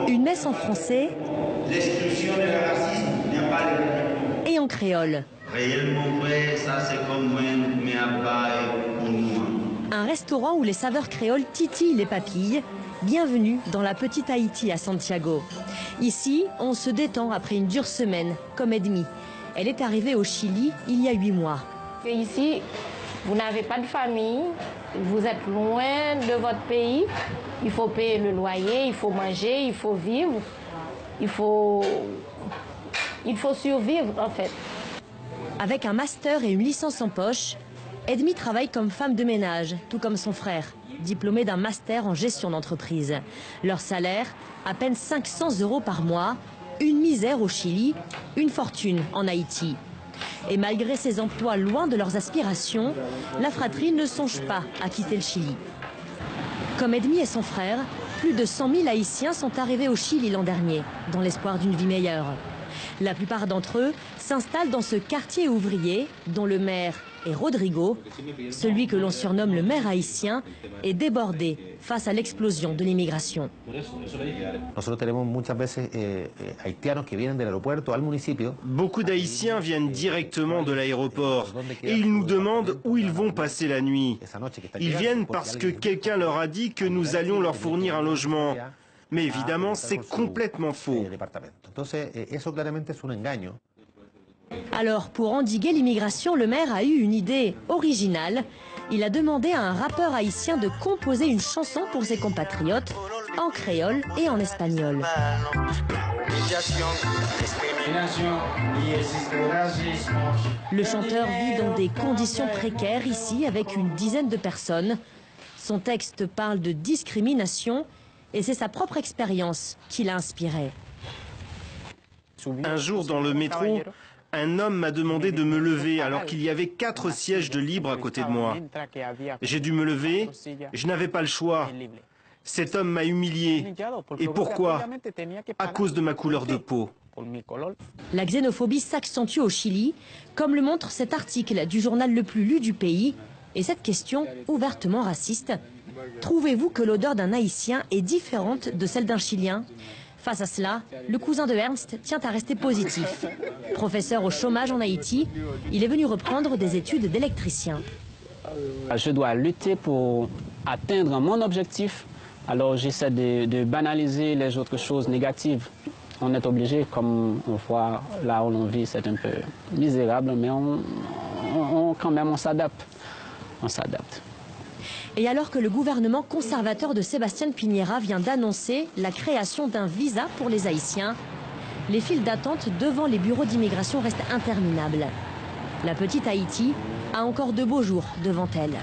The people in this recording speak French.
Une messe en français L'exclusion et le racisme n'est pas le et en créole. réellement vrai, ça c'est comme moi, mais à bas et pour moi. Un restaurant où les saveurs créoles titillent les papilles. Bienvenue dans la petite Haïti à Santiago. Ici, on se détend après une dure semaine, comme Edmi. Elle est arrivée au Chili il y a 8 mois. Et ici, vous n'avez pas de famille, vous êtes loin de votre pays. Il faut payer le loyer, il faut manger, il faut vivre, il faut survivre en fait. Avec un master et une licence en poche, Edmi travaille comme femme de ménage, tout comme son frère, diplômé d'un master en gestion d'entreprise. Leur salaire, à peine 500 € par mois, une misère au Chili, une fortune en Haïti. Et malgré ces emplois loin de leurs aspirations, la fratrie ne songe pas à quitter le Chili. Comme Edmi et son frère, plus de 100 000 Haïtiens sont arrivés au Chili l'an dernier, dans l'espoir d'une vie meilleure. La plupart d'entre eux s'installent dans ce quartier ouvrier, dont le maire est Rodrigo. Celui que l'on surnomme le maire haïtien est débordé face à l'explosion de l'immigration. Beaucoup d'Haïtiens viennent directement de l'aéroport et ils nous demandent où ils vont passer la nuit. Ils viennent parce que quelqu'un leur a dit que nous allions leur fournir un logement. Mais évidemment, c'est complètement faux. Alors, pour endiguer l'immigration, le maire a eu une idée originale. Il a demandé à un rappeur haïtien de composer une chanson pour ses compatriotes, en créole et en espagnol. Le chanteur vit dans des conditions précaires ici, avec une dizaine de personnes. Son texte parle de discrimination et c'est sa propre expérience qui l'a inspiré. Un jour, dans le métro, un homme m'a demandé de me lever alors qu'il y avait 4 sièges de libre à côté de moi. J'ai dû me lever, je n'avais pas le choix. Cet homme m'a humilié. Et pourquoi? À cause de ma couleur de peau. La xénophobie s'accentue au Chili, comme le montre cet article du journal le plus lu du pays. Et cette question, ouvertement raciste, trouvez-vous que l'odeur d'un Haïtien est différente de celle d'un Chilien? Face à cela, le cousin de Ernst tient à rester positif. Professeur au chômage en Haïti, il est venu reprendre des études d'électricien. Je dois lutter pour atteindre mon objectif, alors j'essaie de banaliser les autres choses négatives. On est obligé, comme on voit là où l'on vit, c'est un peu misérable, mais quand même on s'adapte. On s'adapte. Et alors que le gouvernement conservateur de Sébastien Piñera vient d'annoncer la création d'un visa pour les Haïtiens, les files d'attente devant les bureaux d'immigration restent interminables. La petite Haïti a encore de beaux jours devant elle.